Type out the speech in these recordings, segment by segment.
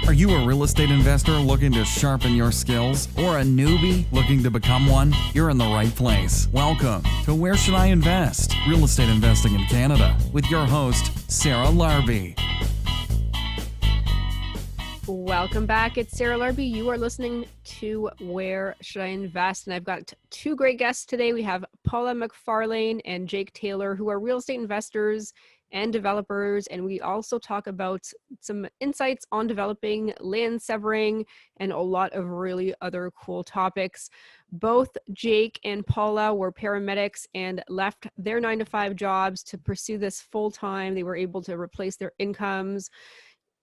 Are you a real estate investor looking to sharpen your skills or a newbie looking to become one? You're in the right place. Welcome to Where Should I Invest? Real Estate Investing in Canada with your host, Sarah Larby. Welcome back. It's Sarah Larby. You are listening to Where Should I Invest? And I've got two great guests today. We have Paula MacFarlane and Jake Tayler, who are real estate investors and developers. And we also talk about some insights on developing, land severing, and a lot of really other cool topics. Both Jake and Paula were paramedics and left their 9-to-5 jobs to pursue this full time. They were able to replace their incomes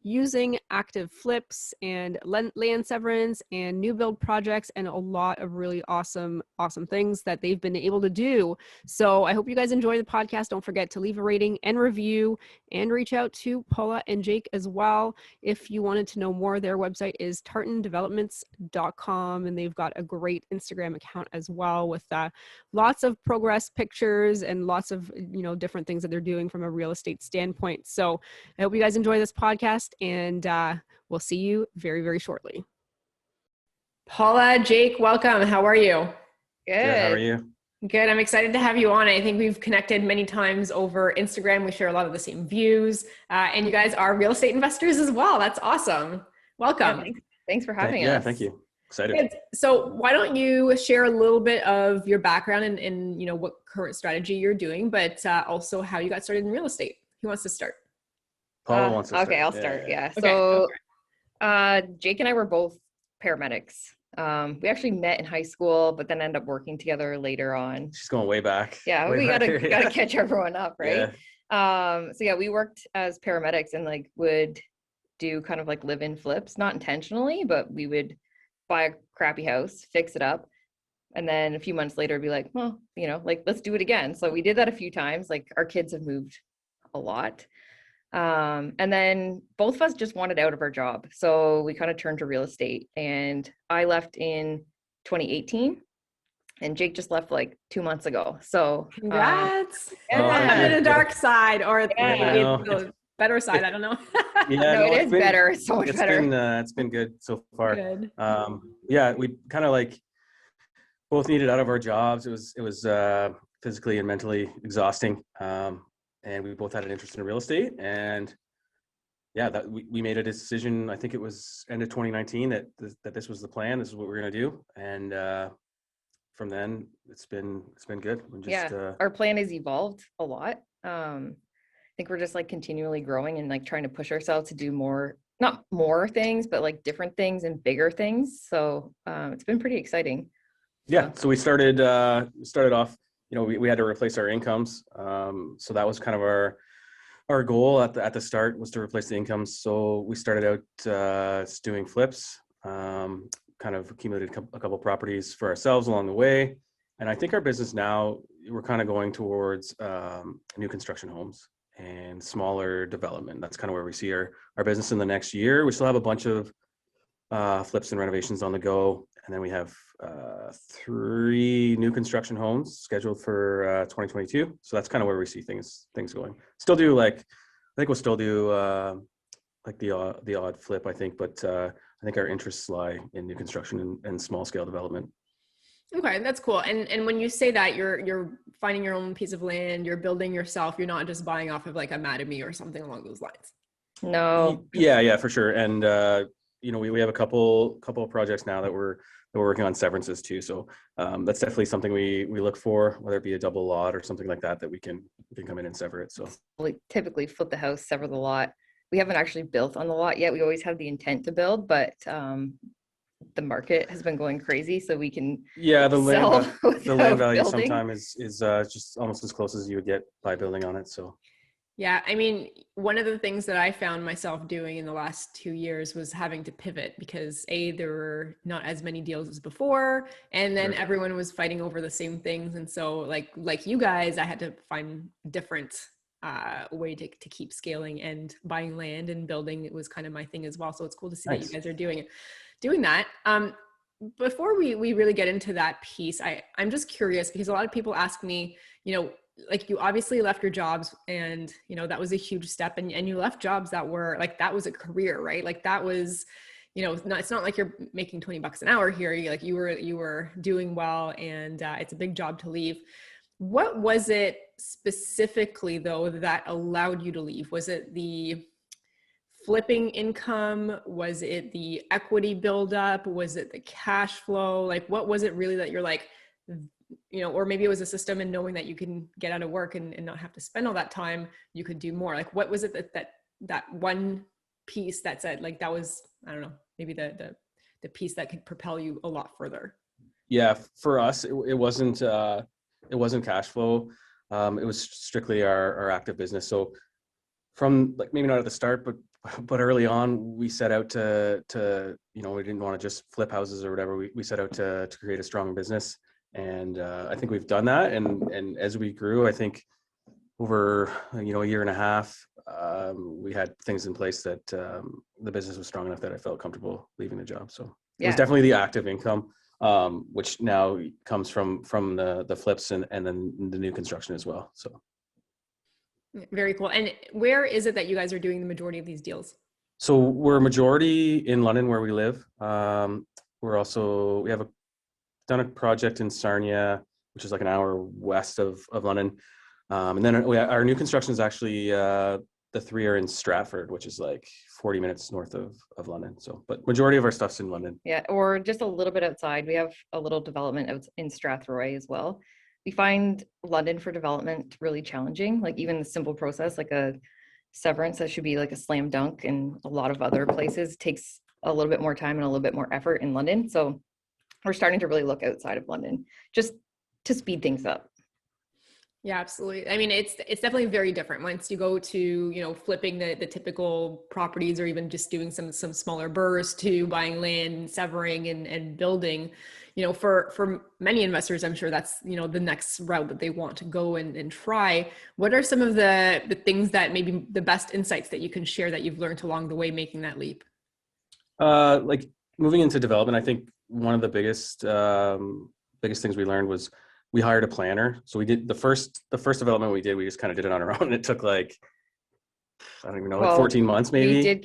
using active flips and land severance and new build projects and a lot of really awesome things that they've been able to do. So I hope you guys enjoy the podcast. Don't forget to leave a rating and review and reach out to Paula and Jake as well. If you wanted to know more, their website is tartandevelopments.com, and they've got a great Instagram account as well with lots of progress pictures and lots of different things that they're doing from a real estate standpoint. So I hope you guys enjoy this podcast, and we'll see you very, very shortly. Paula, Jake, welcome. How are you? Good. How are you? Good. I'm excited to have you on. I think we've connected many times over Instagram. We share a lot of the same views, and you guys are real estate investors as well. That's awesome. Welcome. Yeah, thanks for having us. Yeah, thank you. Excited. Good. So why don't you share a little bit of your background and what current strategy you're doing, but also how you got started in real estate. Who wants to start? Paula wants to start. Okay, I'll start. Yeah. Okay. So Jake and I were both paramedics. We actually met in high school, but then ended up working together later on. She's going way back. Yeah, we gotta catch everyone up, right? Yeah. We worked as paramedics and would do kind of live-in flips, not intentionally, but we would buy a crappy house, fix it up, and then a few months later be like, well, let's do it again. So we did that a few times. Our kids have moved a lot. And then both of us just wanted out of our job. So we kind of turned to real estate, and I left in 2018 and Jake just left 2 months ago. So congrats. The dark side or the better side. I don't know. Yeah, it is better. It's so much better. It's been good so far. Good. We kind of both needed out of our jobs. It was physically and mentally exhausting. And we both had an interest in real estate, and that we made a decision. I think it was end of 2019 that this was the plan. This is what we're going to do, and from then it's been good. Our plan has evolved a lot. I think we're just continually growing and trying to push ourselves to do not more things, but different things and bigger things. So it's been pretty exciting. Yeah. So we started off. We had to replace our incomes. So that was kind of our goal at the start, was to replace the incomes. So we started out doing flips, kind of accumulated a couple properties for ourselves along the way. And I think our business now, we're kind of going towards new construction homes and smaller development. That's kind of where we see our business in the next year. We still have a bunch of flips and renovations on the go. And then we have 3 new construction homes scheduled for 2022. So that's kind of where we see things going. Still do I think we'll still do the odd flip, I think, but I think our interests lie in new construction and small scale development. Okay, that's cool. And when you say that, you're finding your own piece of land, you're building yourself, you're not just buying off of a Mattamy or something along those lines. No. Yeah, for sure. And we have a couple of projects now that we're working on severances too. So that's definitely something we look for, whether it be a double lot or something like that we can come in and sever it. So we typically flip the house, sever the lot. We haven't actually built on the lot yet. We always have the intent to build, but the market has been going crazy, so we can the land value building. sometimes is just almost as close as you would get by building on it. So yeah, I mean, one of the things that I found myself doing in the last 2 years was having to pivot because there were not as many deals as before, and then everyone was fighting over the same things. And so like you guys, I had to find a different way to keep scaling, and buying land and building, it was kind of my thing as well. So it's cool to see that you guys are doing that. Before we really get into that piece, I'm just curious, because a lot of people ask me, like you obviously left your jobs, and you know that was a huge step, and you left jobs that were like, that was a career, right? Like that was, you know, it's not like you're making $20 an hour here. You were doing well, and it's a big job to leave. What was it specifically though that allowed you to leave? Was it the flipping income? Was it the equity buildup? Was it the cash flow? Like, what was it really that you're like, you know, or maybe it was a system and knowing that you can get out of work and not have to spend all that time, you could do more. Like, what was it that one piece that said, like, that was, I don't know, maybe the piece that could propel you a lot further? Yeah, for us, it wasn't cash flow. It was strictly our active business. So from, like, maybe not at the start, but early on, we set out to you know, we didn't want to just flip houses or whatever. We set out to create a strong business, and I think we've done that. And as we grew, I think over, you know, a year and a half, we had things in place that the business was strong enough that I felt comfortable leaving the job. So it was definitely the active income, which now comes from the flips and then the new construction as well. So. Very cool. And where is it that you guys are doing the majority of these deals? So we're majority in London, where we live. We have done a project in Sarnia, which is like an hour west of London. And then our new construction is actually, the three are in Stratford, which is like 40 minutes north of London. So, but majority of our stuff's in London. Yeah, or just a little bit outside. We have a little development out in Strathroy as well. We find London for development really challenging. Like even the simple process, like a Severance, that should be like a slam dunk, and a lot of other places takes a little bit more time and a little bit more effort in London. So we're starting to really look outside of London just to speed things up. Yeah, absolutely. I mean, it's definitely very different once you go to, you know, flipping the typical properties, or even just doing some smaller bursts, to buying land, severing and building. You know, for many investors, I'm sure that's, you know, the next route that they want to go and try. What are some of the things that maybe the best insights that you can share that you've learned along the way making that leap? Like moving into development, I think one of the biggest things we learned was we hired a planner. So we did the first development we did, we just kind of did it on our own. It took like, I don't even know, like 14 months maybe. We did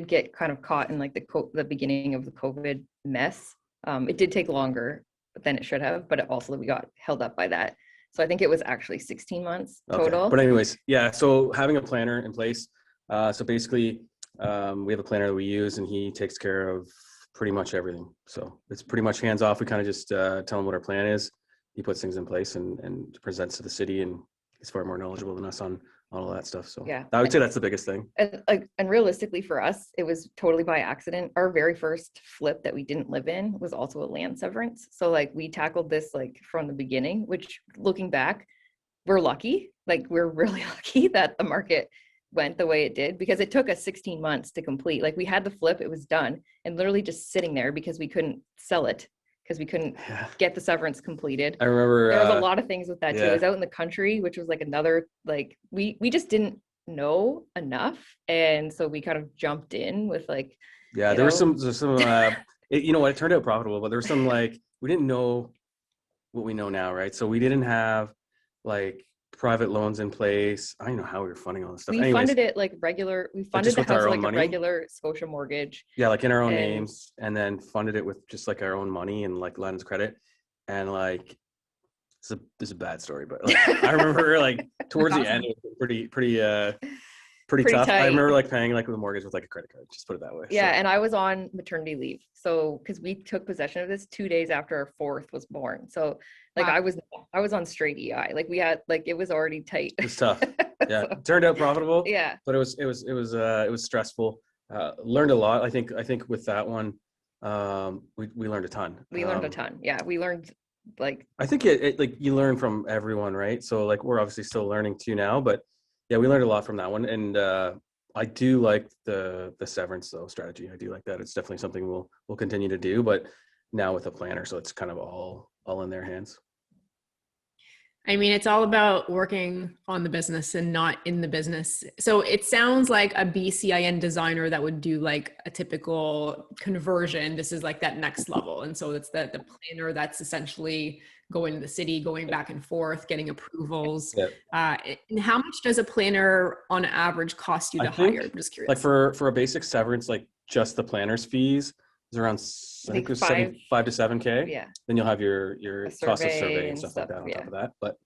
get kind of caught in like the beginning of the COVID mess. It did take longer than it should have, but we got held up by that. So I think it was actually 16 months total. Okay. But anyways, yeah. So having a planner in place. So basically, we have a planner that we use, and he takes care of pretty much everything. So it's pretty much hands off. We kind of just tell him what our plan is. He puts things in place and presents to the city, and he's far more knowledgeable than us on all of that stuff. So yeah, I would say that's the biggest thing. And realistically for us, it was totally by accident. Our very first flip that we didn't live in was also a land severance. So like we tackled this like from the beginning, which looking back, we're lucky. Like we're really lucky that the market went the way it did, because it took us 16 months to complete. Like we had the flip, it was done, and literally just sitting there because we couldn't sell it, because we couldn't get the severance completed. I remember there was a lot of things with that too. It was out in the country, which was like another, like we just didn't know enough, and so we kind of jumped in with like, there was some you know what, it turned out profitable, but there was some, like, we didn't know what we know now, right? So we didn't have like private loans in place. I don't know how we were funding all this stuff. We funded it like regular. We funded the house like a regular Scotia mortgage. Yeah, like in our own names, and then funded it with just like our own money and like lines of credit. And like, this is a bad story, but like, I remember like towards the end, it was pretty tough. Tight. I remember like paying like with a mortgage with like a credit card. Just put it that way. Yeah, and I was on maternity leave, so because we took possession of this 2 days after our fourth was born. So like I was on straight EI. Like we had, like, it was already tight. It was tough. Yeah, so, it turned out profitable. Yeah, but it was stressful. Learned a lot. I think with that one, we learned a ton. We learned a ton. Yeah, we learned, like, I think it like you learn from everyone, right? So like we're obviously still learning too now, but yeah, we learned a lot from that one. And I do like the severance though strategy. I do like that. It's definitely something we'll continue to do, but now with a planner, so it's kind of all in their hands. I mean, it's all about working on the business and not in the business. So it sounds like a BCIN designer that would do like a typical conversion. This is like that next level. And so it's the planner that's essentially going to the city, going back and forth, getting approvals. Yeah. And how much does a planner on average cost you to hire? I'm just curious. Like for a basic severance, like just the planner's fees is around, I think it was 5 to 7K. Yeah. Then you'll have your cost of survey and stuff like that on top of that. But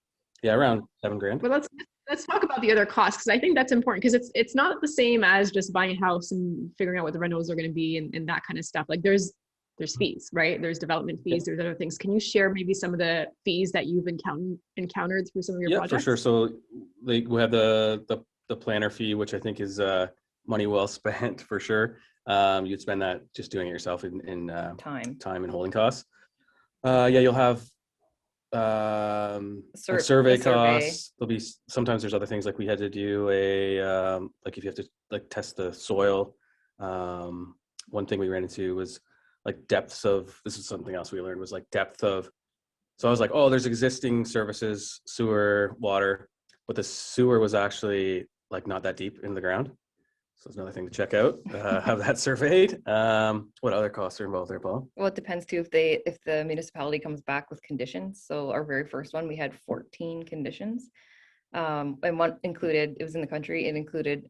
yeah, around $7,000. But let's talk about the other costs, because I think that's important, because it's not the same as just buying a house and figuring out what the rentals are going to be and that kind of stuff. Like there's fees, right? There's development fees, there's other things. Can you share maybe some of the fees that you've encountered through some of your projects? Yeah, for sure. So like we have the planner fee, which I think is money well spent for sure. You'd spend that just doing it yourself in time and holding costs. You'll have survey costs. There'll be sometimes there's other things, like we had to do like if you have to like test the soil. One thing we ran into was like depths of, this is something else we learned, was like depth of, so I was like, oh, there's existing services, sewer, water, but the sewer was actually like not that deep in the ground. So it's another thing to check out, have that surveyed. What other costs are involved there, Paul? Well, it depends too if the municipality comes back with conditions. So our very first one, we had 14 conditions. And one included, it was in the country, it included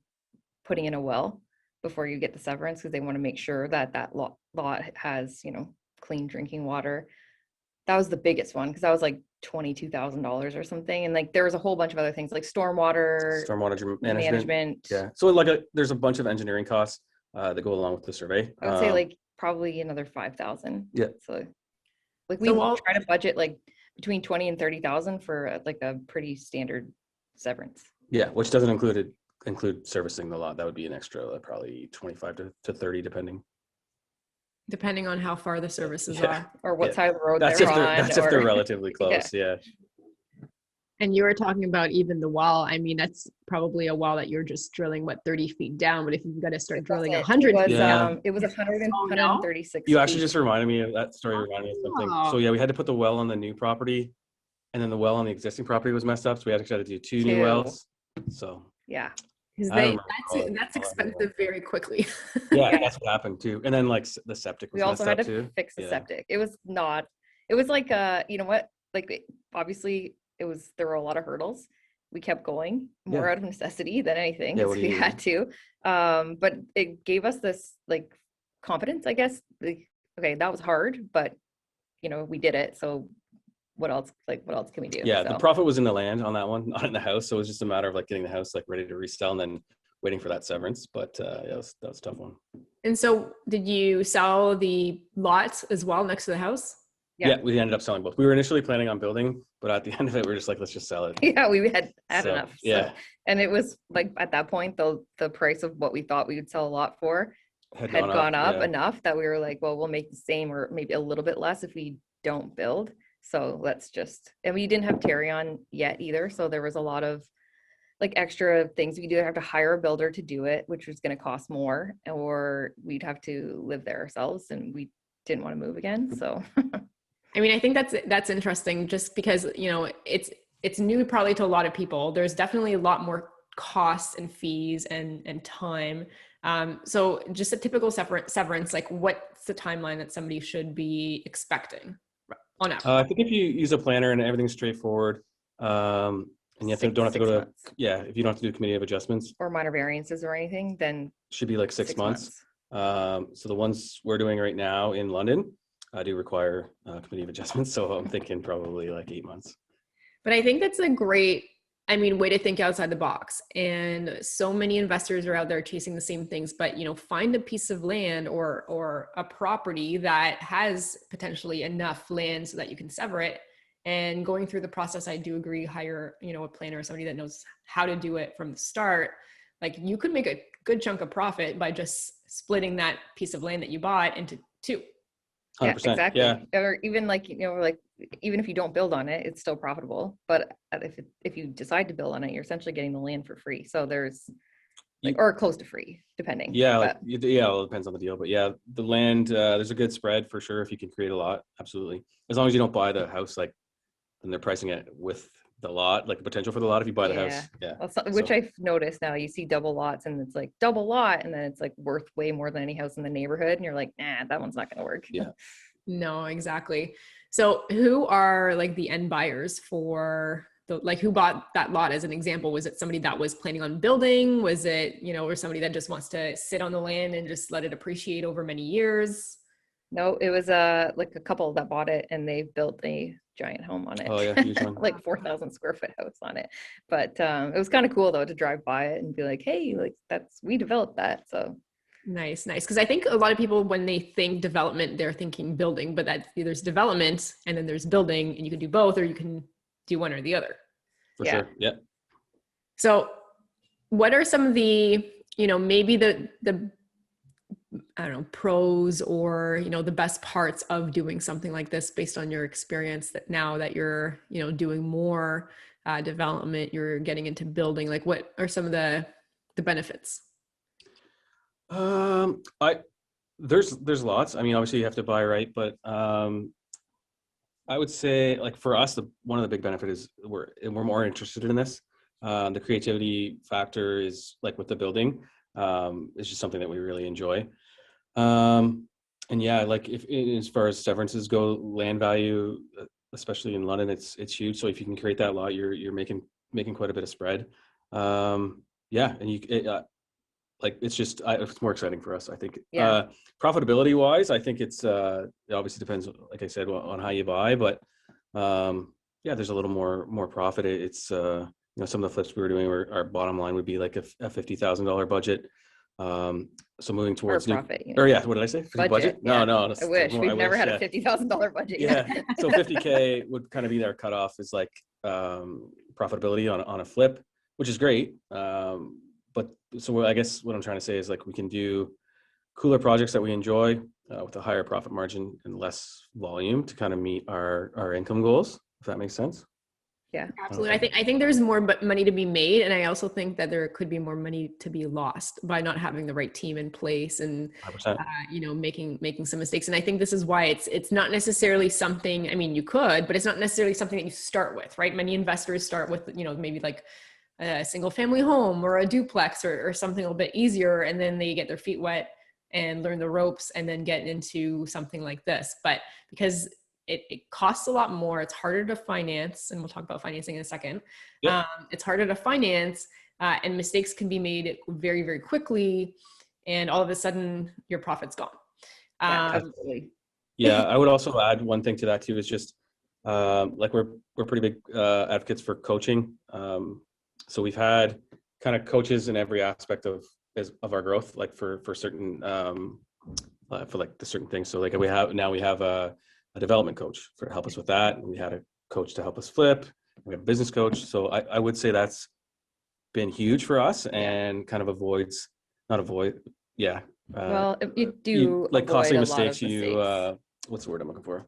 putting in a well before you get the severance, because they want to make sure that lot has, clean drinking water. That was the biggest one, because that was like $22,000 or something. And like there was a whole bunch of other things like stormwater management. Yeah. So like there's a bunch of engineering costs that go along with the survey. I would say like probably another 5,000. Yeah. So like we try to budget like between 20 and 30,000 for like a pretty standard severance. Yeah, which doesn't include servicing the lot. That would be an extra probably 25 to 30 depending on how far the services are, or what side of the road that's they're on. That's if they're relatively close. Yeah. And you were talking about even the well. I mean, that's probably a well that you're just drilling 30 feet down. But if you've got to start drilling 100 feet down, it was 136. You actually just reminded me of that story. Reminded me of something. So yeah, we had to put the well on the new property, and then the well on the existing property was messed up, so we actually had to do two new wells. So yeah. Because that's expensive very quickly. Yeah, that's what happened too. And then like the septic was messed up too. We also had to fix the septic. It was like obviously there were a lot of hurdles. We kept going more out of necessity than anything. Yeah, we had to. But it gave us this like confidence, I guess. Like, okay, that was hard, but we did it. So what else can we do? Yeah, the profit was in the land on that one, not in the house. So it was just a matter of like getting the house like ready to resell and then waiting for that severance. But that was a tough one. And so did you sell the lots as well next to the house? Yeah, we ended up selling both. We were initially planning on building, but at the end of it, we were just like, let's just sell it. Yeah, we had enough. So. Yeah. And it was like at that point, the price of what we thought we would sell a lot for had gone up enough that we were like, well, we'll make the same or maybe a little bit less if we don't build. So and we didn't have Terry on yet either. So there was a lot of like extra things. We'd either have to hire a builder to do it, which was going to cost more, or we'd have to live there ourselves, and we didn't want to move again. So, I mean, I think that's interesting just because, it's new probably to a lot of people. There's definitely a lot more costs and fees and time. So just a typical severance, like what's the timeline that somebody should be expecting? I think if you use a planner and everything's straightforward, and you don't have to go to if you don't have to do committee of adjustments or minor variances or anything, then should be like 6 months. So the ones we're doing right now in London do require committee of adjustments. So I'm thinking probably like 8 months. But I think that's a great way to think outside the box. And so many investors are out there chasing the same things, but find a piece of land or a property that has potentially enough land so that you can sever it. And going through the process, I do agree, hire, a planner or somebody that knows how to do it from the start. Like you could make a good chunk of profit by just splitting that piece of land that you bought into two. 100%, yeah, exactly. Yeah. Or even like, even if you don't build on it, it's still profitable. But if you decide to build on it, you're essentially getting the land for free. So there's or close to free, depending. Yeah. It depends on the deal. But yeah, the land, there's a good spread for sure if you can create a lot. Absolutely. As long as you don't buy the house, then they're pricing it with the lot, like the potential for the lot if you buy the house. Yeah. Well, which I've noticed now. You see double lots and it's like double lot, and then it's like worth way more than any house in the neighborhood, and you're like, nah, that one's not going to work. Yeah. No, exactly. So who are like the end buyers for the, like who bought that lot as an example? Was it somebody that was planning on building? Was it, or somebody that just wants to sit on the land and just let it appreciate over many years? No, it was like a couple that bought it and they built a giant home on it. Oh yeah, huge one. Like 4,000 square foot house on it. But it was kind of cool though to drive by it and be like, hey, like we developed that. So nice. Because I think a lot of people, when they think development, they're thinking building, but there's development and then there's building, and you can do both, or you can do one or the other. For sure. Yeah. So what are some of the, maybe the I don't know, pros or, the best parts of doing something like this based on your experience, that now that you're, doing more development, you're getting into building, like what are some of the benefits? There's lots. I mean, obviously you have to buy right, but I would say, like for us, one of the big benefits is we're more interested in this. The creativity factor is like with the building. It's just something that we really enjoy. And yeah, like if as far as severances go, land value, especially in London, it's huge. So if you can create that lot, you're making quite a bit of spread. Yeah, and like it's more exciting for us, I think. Yeah. Profitability wise, I think it obviously depends, like I said, on how you buy, but yeah, there's a little more profit. It's some of the flips we were doing, our bottom line would be like a $50,000 budget. So moving towards profit, or yeah, what did I say? Budget? No, I wish we've never had a $50,000 budget. Yeah. So 50K would kind of be their cutoff, is like profitability on a flip, which is great. But so I guess what I'm trying to say is, like, we can do cooler projects that we enjoy with a higher profit margin and less volume to kind of meet our income goals, if that makes sense. Yeah, absolutely. I think there's more money to be made, and I also think that there could be more money to be lost by not having the right team in place and making some mistakes. And I think this is why it's not necessarily something. I mean, you could, but it's not necessarily something that you start with, right? Many investors start with maybe like a single family home or a duplex or something a little bit easier, and then they get their feet wet and learn the ropes and then get into something like this. But because it costs a lot more, it's harder to finance, and we'll talk about financing in a second. Yep. It's harder to finance, and mistakes can be made very, very quickly, and all of a sudden your profit's gone. Absolutely. Yeah, I would also add one thing to that too, is just like we're pretty big advocates for coaching. So we've had kind of coaches in every aspect of our growth, like for certain for like the certain things. So like we have a development coach to help us with that. And we had a coach to help us flip. We have a business coach. So I would say that's been huge for us, and kind of yeah. Well, if you do like costly mistakes, what's the word I'm looking for?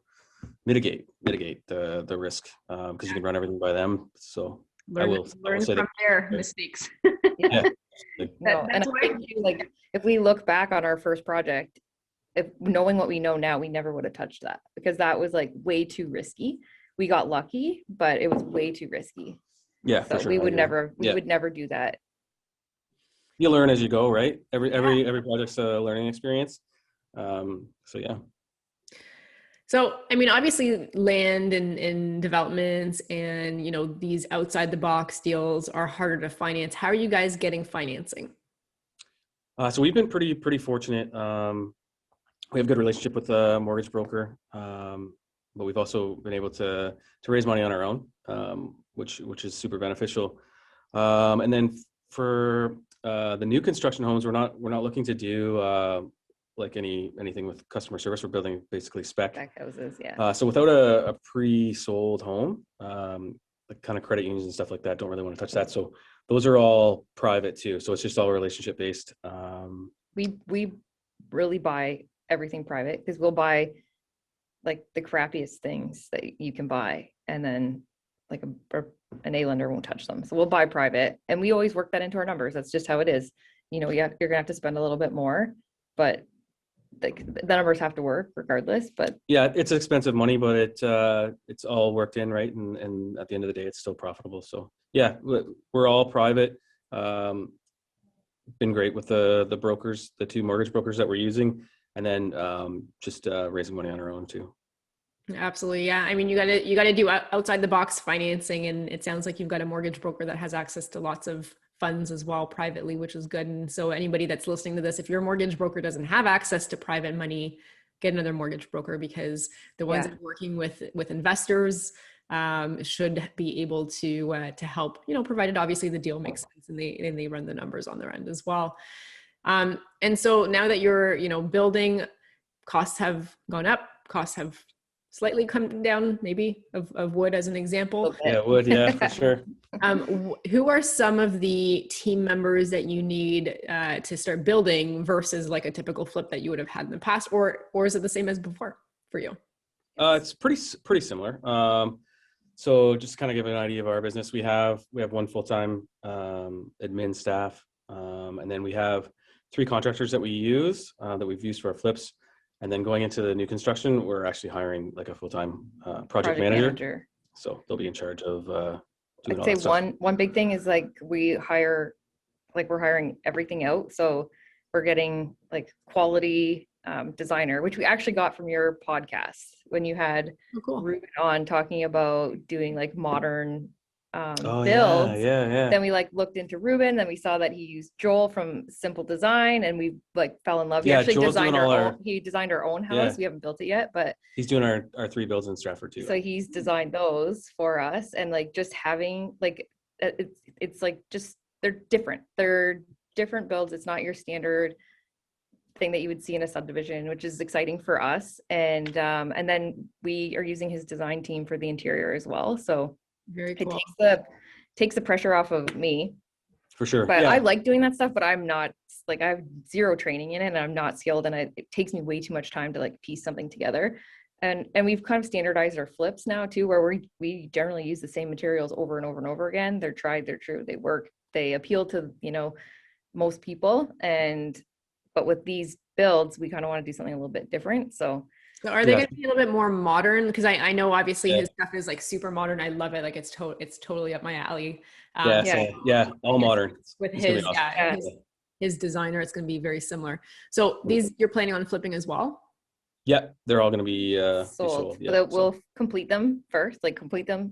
Mitigate the risk, because you can run everything by them. So learn from their mistakes. Yeah. And I think like if we look back on our first project, if knowing what we know now, we never would have touched that, because that was like way too risky. We got lucky, but it was way too risky. Yeah, so for sure. we would never do that. You learn as you go, right? Every project's a learning experience. So yeah. So, I mean, obviously land and developments and, these outside the box deals are harder to finance. How are you guys getting financing? So we've been pretty fortunate. We have a good relationship with a mortgage broker, but we've also been able to raise money on our own, which is super beneficial. And then for the new construction homes, we're not looking to do like anything with customer service. We're building basically spec houses. Yeah. So without a pre-sold home, like kind of credit unions and stuff like that don't really want to touch that. So those are all private too. So it's just all relationship based. We really buy everything private, because we'll buy like the crappiest things that you can buy, and then like an A lender won't touch them. So we'll buy private, and we always work that into our numbers. That's just how it is. You're gonna have to spend a little bit more, but like the numbers have to work regardless, but yeah, it's expensive money, but it's all worked in, right? And at the end of the day, it's still profitable. So yeah, we're all private. Been great with the brokers, the 2 mortgage brokers that we're using, and then just raising money on our own too. Absolutely. Yeah. I mean, you gotta do outside the box financing. And it sounds like you've got a mortgage broker that has access to lots of funds as well privately, which is good. And so anybody that's listening to this, if your mortgage broker doesn't have access to private money, get another mortgage broker, because the ones that are working with investors should be able to help, provided obviously the deal makes sense and they run the numbers on their end as well. And so now that you're, building, costs have gone up, costs have slightly come down, maybe of wood as an example. Yeah, wood, yeah, for sure. Who are some of the team members that you need to start building versus like a typical flip that you would have had in the past, or is it the same as before for you? It's pretty similar. So just kind of give an idea of our business. We have 1 full-time admin staff, and then we have 3 contractors that we use that we've used for our flips. And then going into the new construction, we're actually hiring like a full-time project manager. So they'll be in charge of doing all that stuff. One big thing is like we're hiring everything out. So we're getting like quality designer, which we actually got from your podcast when you had Ruben on talking about doing like modern builds. Yeah. Then we like looked into Ruben, then we saw that he used Joel from Simple Design, and we like fell in love. He actually designed he designed our own house. We haven't built it yet, but he's doing our 3 builds in Stratford too. So he's designed those for us, and like just having like it's like just they're different builds. It's not your standard thing that you would see in a subdivision, which is exciting for us. And then we are using his design team for the interior as well. So very cool. It takes the pressure off of me. For sure. But I like doing that stuff, but I'm not like, I have 0 training in it and I'm not skilled, and it takes me way too much time to like piece something together. And we've kind of standardized our flips now too, where we generally use the same materials over and over and over again. They're tried, they're true, they work, they appeal to, most people. But with these builds, we kind of want to do something a little bit different. So are they going to be a little bit more modern? Because I know obviously his stuff is like super modern. I love it. Like it's totally up my alley. All modern. With his designer, it's going to be very similar. So these you're planning on flipping as well? Yeah, they're all going to be sold. Yeah, we'll complete them first,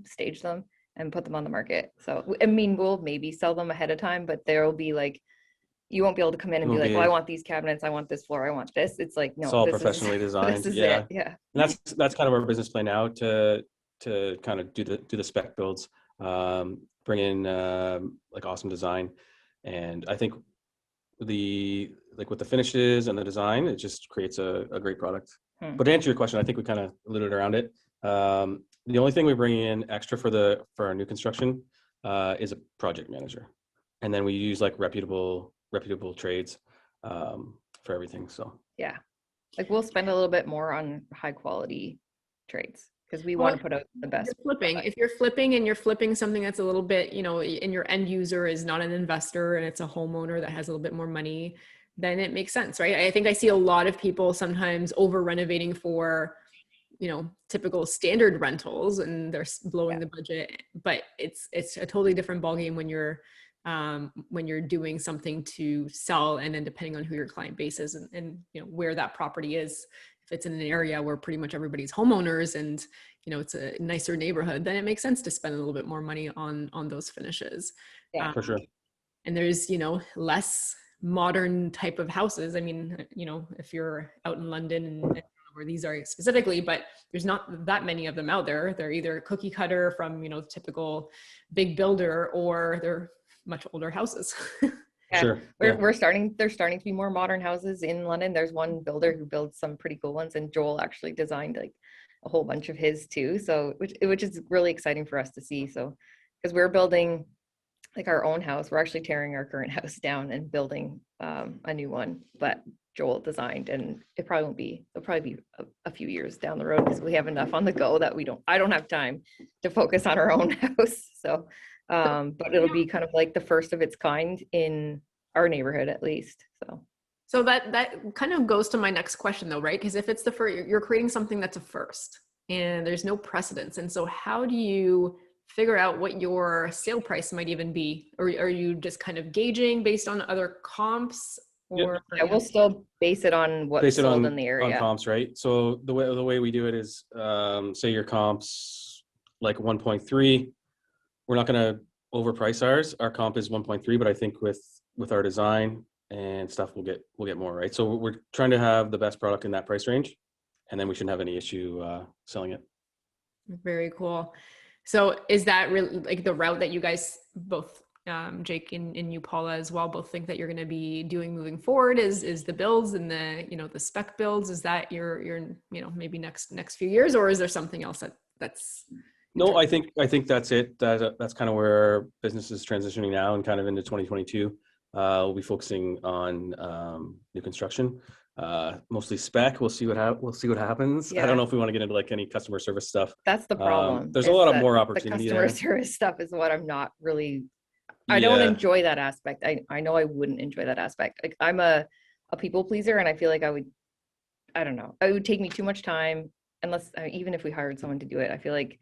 stage them, and put them on the market. So I mean, we'll maybe sell them ahead of time, but there will be like, you won't be able to come in and be like, well, I want these cabinets, I want this floor, I want this. It's like, no, it's all professionally designed. This is it. Yeah. And that's kind of our business plan now, to kind of do the spec builds, bring in like awesome design. And I think with the finishes and the design, it just creates a great product. But to answer your question, I think we kind of alluded around it. The only thing we bring in extra for our new construction is a project manager. And then we use like reputable trades for everything. So yeah, like we'll spend a little bit more on high quality trades because we want to put out the best. If you're flipping and you're flipping something that's a little bit, and your end user is not an investor and it's a homeowner that has a little bit more money, then it makes sense, right? I think I see a lot of people sometimes over renovating for, typical standard rentals, and they're blowing the budget. But it's a totally different ballgame when you're doing something to sell, and then depending on who your client base is and where that property is. If it's in an area where pretty much everybody's homeowners and it's a nicer neighborhood, then it makes sense to spend a little bit more money on those finishes. Yeah, for sure. And there's less modern type of houses. I mean, if you're out in London and where these are specifically, but there's not that many of them out there. They're either cookie cutter from typical big builder, or they're much older houses. Yeah. Sure. There's starting to be more modern houses in London. There's one builder who builds some pretty cool ones, and Joel actually designed like a whole bunch of his too. So which is really exciting for us to see. So because we're building like our own house, we're actually tearing our current house down and building a new one, but Joel designed, and it'll probably be a few years down the road because we have enough on the go that I don't have time to focus on our own house. So but it'll be kind of like the first of its kind in our neighborhood at least. So So that kind of goes to my next question though, right? Because if it's the first, you're creating something that's a first and there's no precedence. And so how do you figure out what your sale price might even be? Or are you just kind of gauging based on other comps? Or Yeah, we'll still base it on what's sold in the area. On comps, right? So the way we do it is, say your comps like 1.3, we're not going to overprice ours. Our comp is 1.3, but I think with our design and stuff, we'll get more, right? So we're trying to have the best product in that price range, and then we shouldn't have any issue selling it. Very cool. So is that really like the route that you guys both, Jake and you, Paula, as well, both think that you're going to be doing moving forward? Is the builds and the, the spec builds, is that your maybe next few years, or is there something else that's? No, I think that's it. That's kind of where our business is transitioning now, and kind of into 2022. We'll be focusing on new construction, mostly spec. We'll see what happens. Yeah. I don't know if we want to get into like any customer service stuff. That's the problem. There's a lot of more opportunity. The customer service stuff is what I'm not really. I don't enjoy that aspect. I know I wouldn't enjoy that aspect. Like, I'm a people pleaser, and I feel like I don't know. It would take me too much time, unless even if we hired someone to do it. I feel like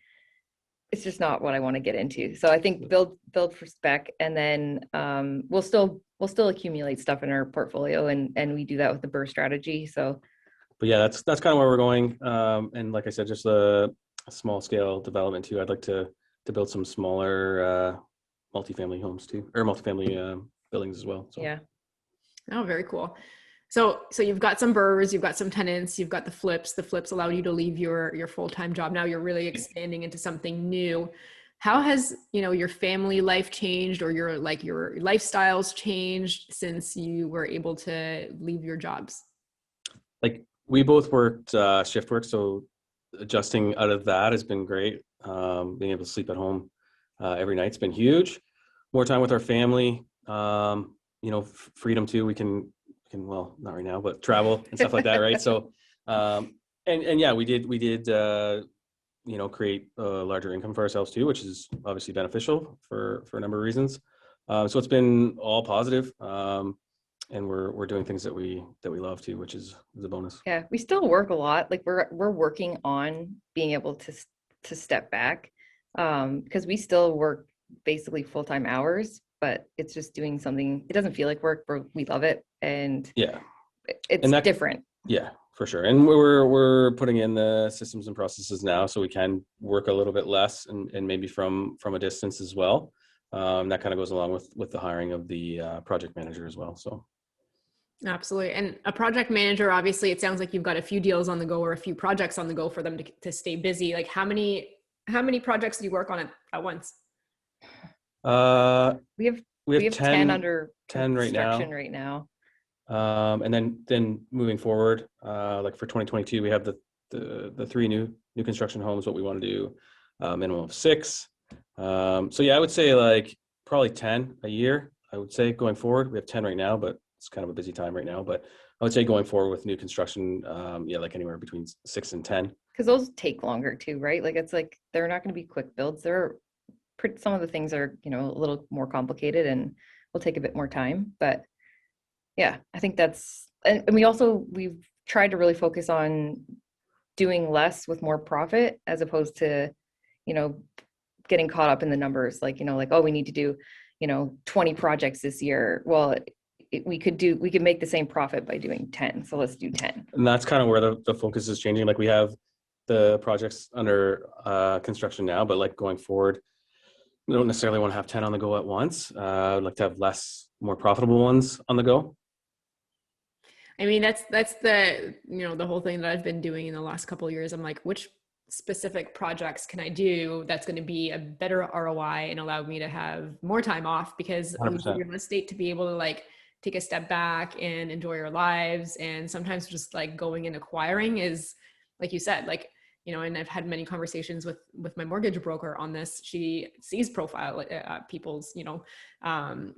it's just not what I want to get into. So I think build for spec, and then we'll still accumulate stuff in our portfolio, and we do that with the BRRRR strategy. So, but yeah, that's kind of where we're going. And like I said, just a small scale development too. I'd like to build some smaller multifamily homes too, or multifamily buildings as well. So. Yeah. Oh, very cool. So you've got some BRRRRs, you've got some tenants, you've got the flips. The flips allow you to leave your full-time job. Now you're really expanding into something new. How has, your family life changed, or your lifestyles changed since you were able to leave your jobs? Like, we both worked shift work, so adjusting out of that has been great. Being able to sleep at home every night's been huge. More time with our family, freedom too. We can, well, not right now, but travel and stuff like that, right? So, and yeah, we did, create a larger income for ourselves too, which is obviously beneficial for a number of reasons. So it's been all positive, and we're doing things that we love too, which is a bonus. Yeah, we still work a lot. Like, we're working on being able to step back, because we still work basically full-time hours, but it's just doing something. It doesn't feel like work, but we love it, and it's different. Yeah, for sure. And we're putting in the systems and processes now, so we can work a little bit less and maybe from a distance as well. That kind of goes along with the hiring of the project manager as well. So. Absolutely. And a project manager, obviously, it sounds like you've got a few deals on the go, or a few projects on the go for them to stay busy. Like, how many projects do you work on at once? We have 10 under 10 right now. And then moving forward, like for 2022, we have the 3 new construction homes. What we want to do, minimum of 6. So yeah, I would say like probably 10 a year. I would say going forward, we have 10 right now, but it's kind of a busy time right now. But I would say going forward with new construction, like anywhere between 6 and 10. Because those take longer too, right? Like, it's like they're not going to be quick builds. Some of the things are, a little more complicated and will take a bit more time. But yeah, I think that's, and we've tried to really focus on doing less with more profit, as opposed to, getting caught up in the numbers. Like, oh, we need to do, 20 projects this year. Well, we could make the same profit by doing 10. So let's do 10. And that's kind of where the focus is changing. Like, we have the projects under construction now, but like going forward, we don't necessarily want to have 10 on the go at once. I'd like to have more profitable ones on the go. I mean, that's the, the whole thing that I've been doing in the last couple of years. I'm like, which specific projects can I do that's going to be a better ROI and allow me to have more time off? Because you're in a state to be able to like take a step back and enjoy your lives. And sometimes just like going and acquiring is, like you said, like, and I've had many conversations with my mortgage broker on this. She sees people's,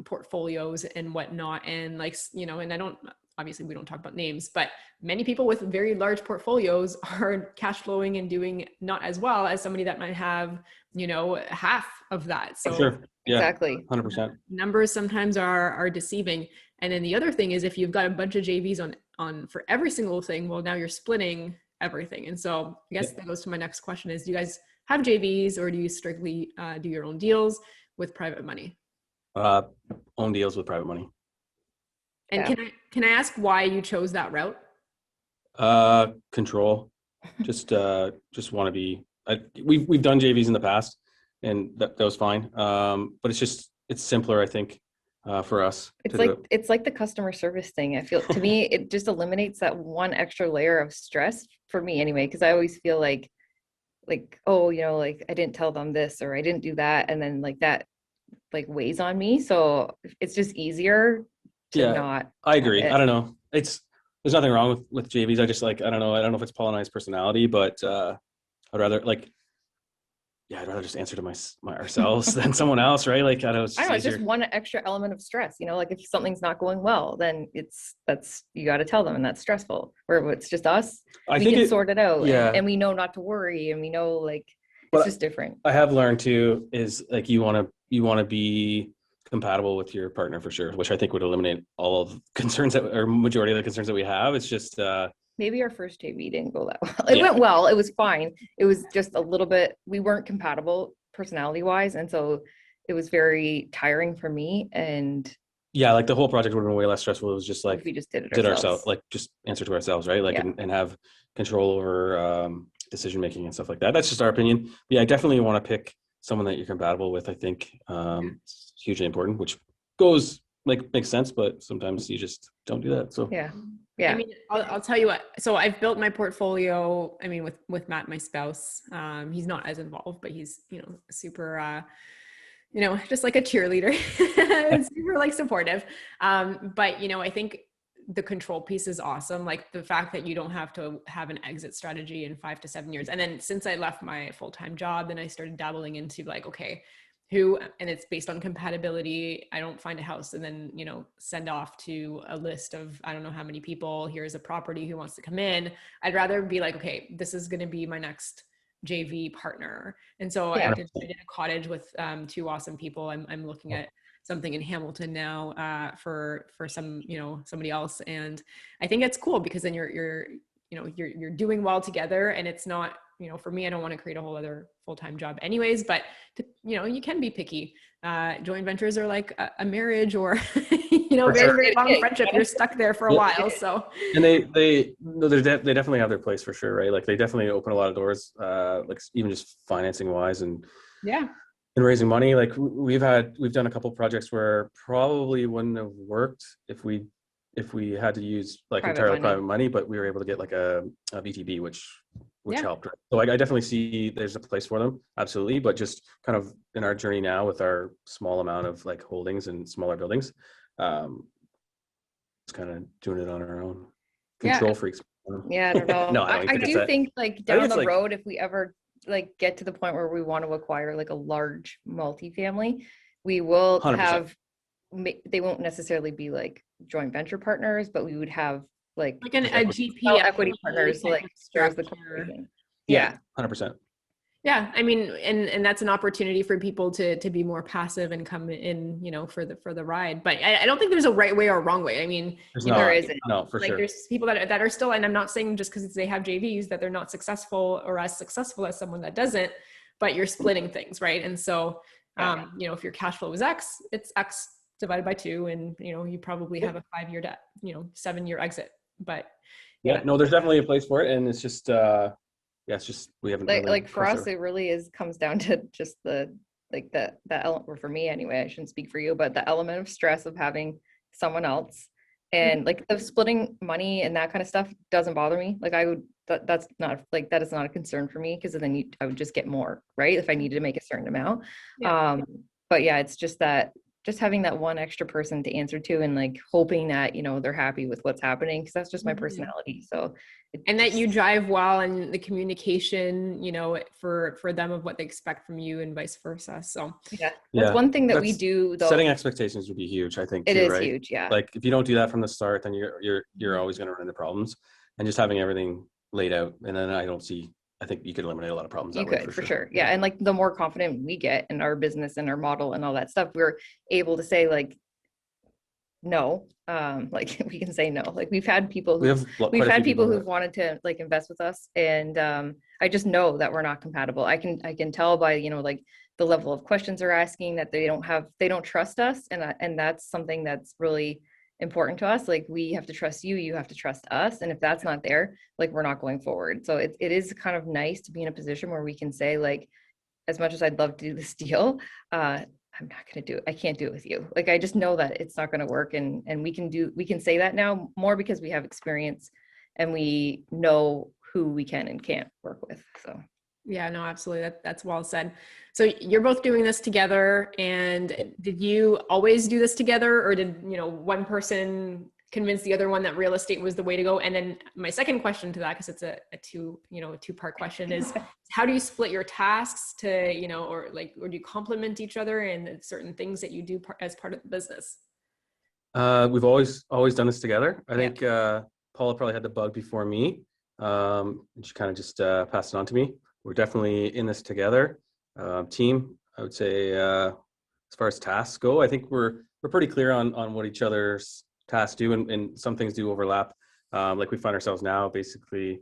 portfolios and whatnot. And like, and obviously we don't talk about names, but many people with very large portfolios are cash flowing and doing not as well as somebody that might have, half of that. So sure. Yeah, exactly. 100%. Numbers sometimes are deceiving. And then the other thing is if you've got a bunch of JVs on for every single thing, well, now you're splitting everything. And so I guess that goes to my next question is, do you guys have JVs or do you strictly do your own deals with private money? Own deals with private money. And can I ask why you chose that route? Control. Just want to be. We've done JVs in the past, and that was fine. But it's simpler, I think, for us. It's like the customer service thing. I feel, to me, it just eliminates that one extra layer of stress for me anyway, because I always feel like, oh, like I didn't tell them this or I didn't do that, and then like that like weighs on me. So it's just easier to not. I agree. I don't know. There's nothing wrong with JVs. I just I don't know if it's Paula and I's personality, but I'd rather just answer to ourselves than someone else, right? Like I don't know, it's just one extra element of stress. Like if something's not going well, then you got to tell them, and that's stressful. Where it's just us, we can sort it out, and we know not to worry, and we know like it's just different. I have learned too is like you want to be compatible with your partner for sure, which I think would eliminate all of concerns or majority of the concerns that we have. It's just maybe our first JV didn't go that well. It went well. It was fine. It was just a little bit, we weren't compatible personality wise. And so it was very tiring for me. And like the whole project would have been way less stressful. It was just like, we just did ourselves, like just answer to ourselves, right? Like, and have control over decision-making and stuff like that. That's just our opinion. But I definitely want to pick someone that you're compatible with. I think it's hugely important, which makes sense, but sometimes you just don't do that. So yeah. I mean, I'll tell you what. So I've built my portfolio. I mean, with Matt, my spouse, he's not as involved, but he's super, just like a cheerleader, super like supportive. But I think the control piece is awesome. Like the fact that you don't have to have an exit strategy in 5 to 7 years. And then since I left my full-time job, then I started dabbling into like, okay, and it's based on compatibility. I don't find a house and then, send off to a list of, I don't know how many people, here's a property who wants to come in. I'd rather be like, okay, this is going to be my next JV partner. And so I did a cottage with 2 awesome people. I'm looking at something in Hamilton now for somebody else. And I think it's cool because then you're doing well together, and it's not, for me, I don't want to create a whole other full-time job anyways, but you can be picky. Joint ventures are like a marriage or, very, very long friendship. You're stuck there for a while. So, and they definitely have their place for sure. Right. Like they definitely open a lot of doors, like even just financing wise and raising money. Like we've done a couple of projects where probably wouldn't have worked if we had to use like entirely private money, but we were able to get like a VTB, which helped. So I definitely see there's a place for them. Absolutely. But just kind of in our journey now with our small amount of like holdings and smaller buildings, just kind of doing it on our own. Control freaks. Yeah, I don't know. No, I do think like down the road, if we ever like get to the point where we want to acquire like a large multifamily, we will 100%. Have, they won't necessarily be like joint venture partners, but we would have like a GP equity partners, like shares the corporation. 100%. Yeah, I mean, and that's an opportunity for people to be more passive and come in, for the ride. But I don't think there's a right way or a wrong way. I mean, there isn't. No, for sure. There's people that are still, and I'm not saying just because they have JVs that they're not successful or as successful as someone that doesn't, but you're splitting things, right? And so, if your cash flow is X, it's X divided by 2, and you probably have a 5-year debt, 7-year exit. But no, there's definitely a place for it, and it's just it's just we haven't like for us it really comes down to just the element, or for me anyway, I shouldn't speak for you, but the element of stress of having someone else, and like the splitting money and that kind of stuff doesn't bother me. Like I would that is not a concern for me, because then I would just get more, right, if I needed to make a certain amount. But it's just that having that one extra person to answer to, and like hoping that, they're happy with what's happening, because that's just my personality. So, and that you drive well, and the communication, for them of what they expect from you and vice versa. So that's one thing that we do though. Setting expectations would be huge, I think. It is right? huge. Yeah. Like if you don't do that from the start, then you're always going to run into problems, and just having everything laid out. And then I think you could eliminate a lot of problems. You could, for sure. Yeah. And like the more confident we get in our business and our model and all that stuff, we're able to say like, no. Like we can say no. Like we've had people We who have we've quite a had few people that- who've wanted to like invest with us, and I just know that we're not compatible. I can tell by, you know, like the level of questions they're asking, that they don't trust us, and that's something that's really important to us. Like we have to trust you, you have to trust us, and if that's not there, like we're not going forward. So it is kind of nice to be in a position where we can say, like, as much as I'd love to do this deal, I'm not going to do it. I can't do it with you. Like, I just know that it's not going to work. And we can say that now more because we have experience and we know who we can and can't work with. So. Yeah, no, absolutely. That's well said. So you're both doing this together, and did you always do this together, or did, you know, one person convince the other one that real estate was the way to go? And then my second question to that, because it's a two-part question, is how do you split your tasks to, you know, or do you complement each other in certain things that you do as part of the business? We've always done this together. I think Paula probably had the bug before me. And she kind of just passed it on to me. We're definitely in this together. Team, I would say, as far as tasks go, I think we're pretty clear on what each other's tasks do, and some things do overlap. Like we find ourselves now, basically,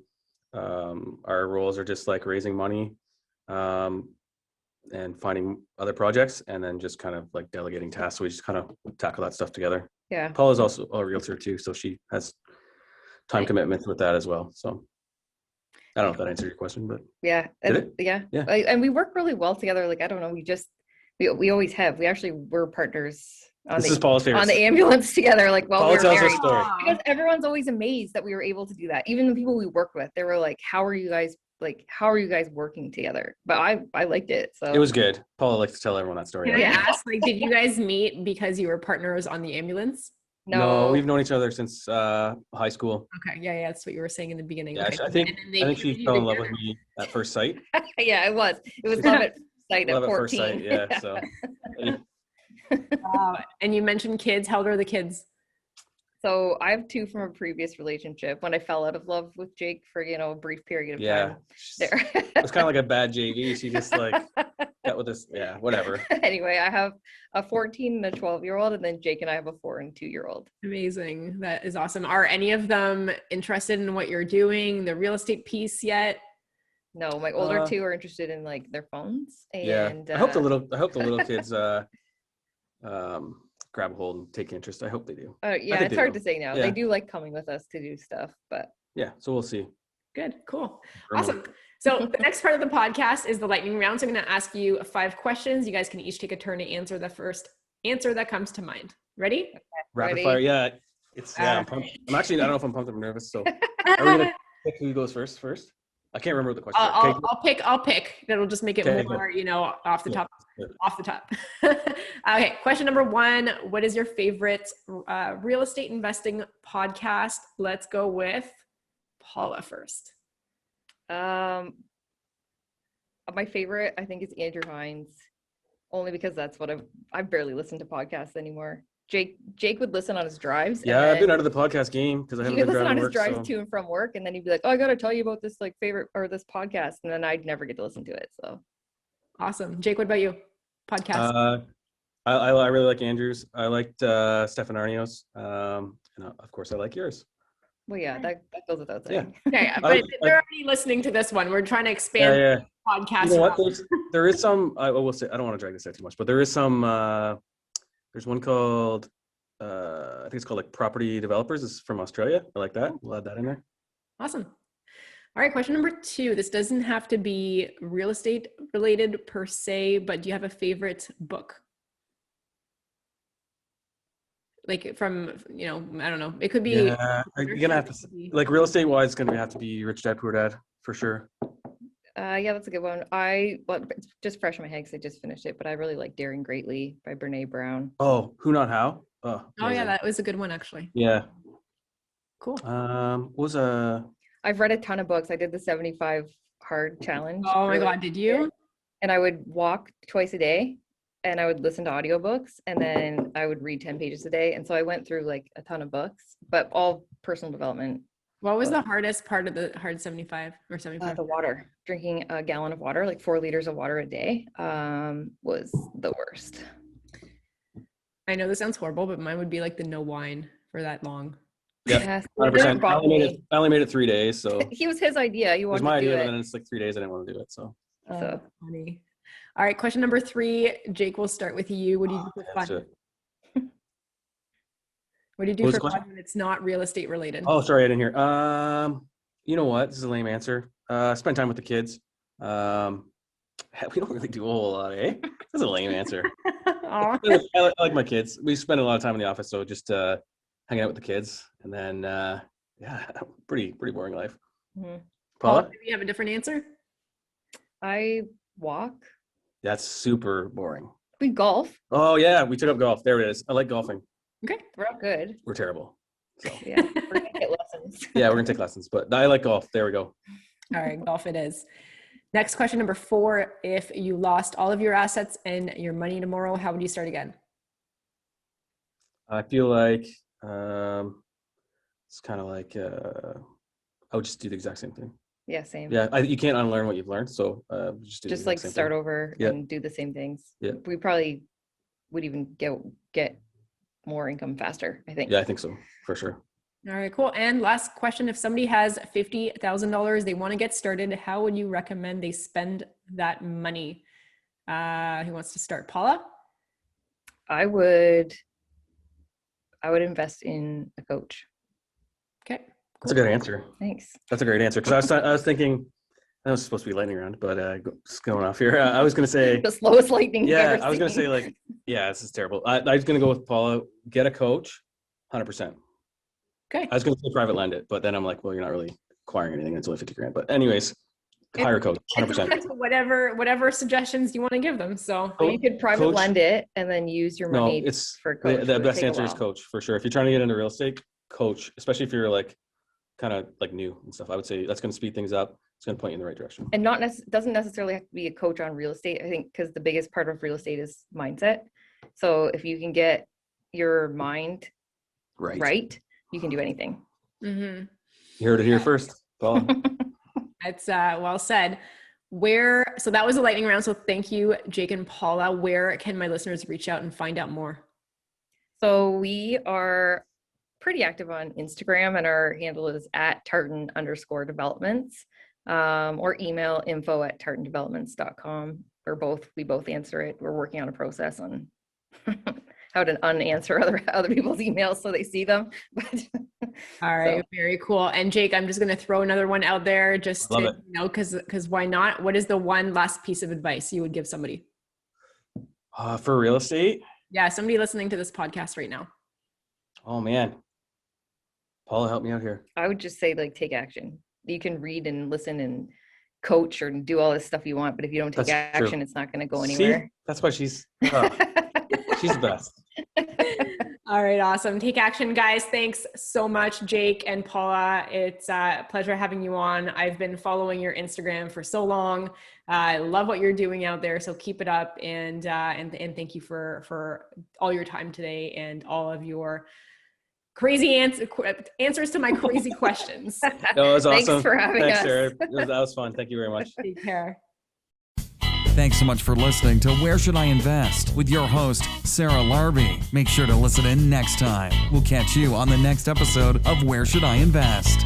our roles are just like raising money, and finding other projects, and then just kind of like delegating tasks. So we just kind of tackle that stuff together. Yeah. Paula's also a realtor too, so she has time commitments with that as well. So I don't know if that answered your question, but yeah. Did it? Yeah. Yeah. And we work really well together. Like, I don't know, we always have. We actually were partners this is Paula's favorite. on the ambulance together, like while Paula we were tells her married. story. Because everyone's always amazed that we were able to do that. Even the people we worked with, they were like, how are you guys working together? But I liked it. So It was good. Paula likes to tell everyone that story. Can I Yeah. ask, like, did you guys meet because you were partners on the ambulance? No, we've known each other since high school. Okay, yeah, that's what you were saying in the beginning. Yeah, Okay. I think she fell in love with me at first sight. Yeah, it was love at sight at Love 14. at first sight, yeah. So And you mentioned kids. How old are the kids? So I have two from a previous relationship when I fell out of love with Jake for, you know, a brief period of yeah, time there. it was kind of like a bad JV. She just like got with this, yeah, whatever. Anyway, I have a 14 and a 12-year-old, and then Jake and I have a 4 and 2-year-old. Amazing. That is awesome. Are any of them interested in what you're doing, the real estate piece yet? No, my older two are interested in like their phones. And I hope the little kids grab a hold and take interest. I hope they do. yeah, it's hard to say now. Yeah. They do like coming with us to do stuff, but yeah, so we'll see. Good, cool, awesome. So the next part of the podcast is the lightning round. So I'm going to ask you 5 questions. You guys can each take a turn to answer the first answer that comes to mind. Ready? Rapid Ready? fire, yeah. I'm pumped. I'm actually, I don't know if I'm pumped or nervous. So are we gonna pick who goes first? I can't remember what the question is. I'll pick. That'll just make it more, you know, off the top. Okay, question number 1. What is your favorite real estate investing podcast? Let's go with Paula first. my favorite, I think, is Andrew Hines, only because that's what I barely listen to podcasts anymore. Jake would listen on his drives. Yeah, I've been out of the podcast game because I haven't been driving on his work, drives to and from work, and then he'd be like, "Oh, I got to tell you about this like favorite or this podcast," and then I'd never get to listen to it. So awesome, Jake. What about you? Podcast. I really like Andrew's. I liked Stefan Arnios, and of course I like yours. Well, yeah, that goes without saying. Yeah, okay, but they're already listening to this one. We're trying to expand podcast. You know what? There is some. I will say I don't want to drag this out too much, but there is some. There's one called. I think it's called like Property Developers. It's from Australia. I like that. We'll add that in there. Awesome. All right, question number 2. This doesn't have to be real estate related per se, but do you have a favorite book? Like from, you know, I don't know. It could be. Yeah, you're gonna have to like real estate wise. It's gonna have to be Rich Dad Poor Dad for sure. Yeah, that's a good one. It's just fresh in my head because I just finished it, but I really like Daring Greatly by Brene Brown. Oh, Who Not How? Oh yeah, that was a good one actually. Yeah. Cool. I've read a ton of books. I did the 75 hard challenge. Oh my God, did you? And I would walk twice a day, and I would listen to audiobooks, and then I would read 10 pages a day. And so I went through like a ton of books, but all personal development. What was the hardest part of the hard 75 or 75? The water. Drinking a gallon of water, like 4 liters of water a day, was the worst. I know this sounds horrible, but mine would be like the no wine for that long. Yeah, Yes, 100%. I Bob only made it 3 days, so it He was his idea. He was wanted my to do idea, but it. then it's like 3 days I didn't want to do it. So Oh, So- that's funny. All right, question number 3. Jake, we'll start with you. What do you do for that's fun? it. What do you do What was for the question? fun when it's not real estate related? Oh, sorry, I didn't hear. You know what? This is a lame answer. Spend time with the kids. We don't really do a whole lot, eh? That's a lame answer. Aw. I like my kids. We spend a lot of time in the office, so just hanging out with the kids, and then yeah, pretty boring life. Mhm. Paula, Paula, do you have a different answer? I walk. that's super boring. We golf. Oh yeah, we took up golf. There it is. I like golfing. Okay. We're all good. We're terrible. So Yeah, we're gonna get lessons. yeah, we're gonna take lessons, but I like golf. There we go. All right, golf it is. Next question, number 4. If you lost all of your assets and your money tomorrow, how would you start again? I feel like it's kind of like I would just do the exact same thing. Yeah, same. Yeah, you can't unlearn what you've learned, so just do the Just exact like same start thing. over Yeah. and do the same things. Yeah. We probably would even get more income faster, I think. Yeah, I think so for sure. All right, cool. And last question, if somebody has $50,000, they want to get started, how would you recommend they spend that money? Who wants to start? Paula? I would invest in a coach. Okay. That's a good answer. Thanks. That's a great answer because I was thinking that was supposed to be lightning round, but just going off here. I was gonna say The slowest lightning. you've yeah. ever I was gonna seen. say like yeah, this is terrible. I was gonna go with Paula. Get a coach, 100%. Okay. I was gonna say private lend it, but then I'm like, well, you're not really acquiring anything. It's only 50 grand. But anyways, hire a coach, 100%. Whatever suggestions you want to give them. So But you could private Coach- lend it and then use your No, money it's for a coach. the It would best take a answer is while. coach for sure. If you're trying to get into real estate, coach, especially if you're like kind of like new and stuff. I would say that's going to speed things up. It's going to point you in the right direction. And doesn't necessarily have to be a coach on real estate. I think because the biggest part of real estate is mindset. So if you can get your mind right, you can do anything. mhm. You heard it here first. Paula. That's well said. So that was a lightning round. So thank you, Jake and Paula. Where can my listeners reach out and find out more? So we are pretty active on Instagram, and our handle is at @Tartan_developments, or email info@tartandevelopments.com. We both answer it. We're working on a process on how to unanswer other people's emails so they see them. But All right, very cool. And Jake, I'm just going to throw another one out there just Love to, it. because why not? What is the one last piece of advice you would give somebody? For real estate. Yeah, somebody listening to this podcast right now. Oh man. Paula, help me out here. I would just say, like, take action. You can read and listen and coach or do all this stuff you want, but if you don't take That's true. action, it's not going to go See? anywhere. That's why she's she's the best. All right, awesome. Take action, guys. Thanks so much, Jake and Paula. It's a pleasure having you on. I've been following your Instagram for so long. I love what you're doing out there, so keep it up. And thank you for all your time today and all of your crazy answers to my crazy questions. No, it was awesome. Thanks for having Thanks, us. Sarah. That was fun. Thank you very much. Take care. Thanks so much for listening to Where Should I Invest with your host, Sarah Larby. Make sure to listen in next time. We'll catch you on the next episode of Where Should I Invest?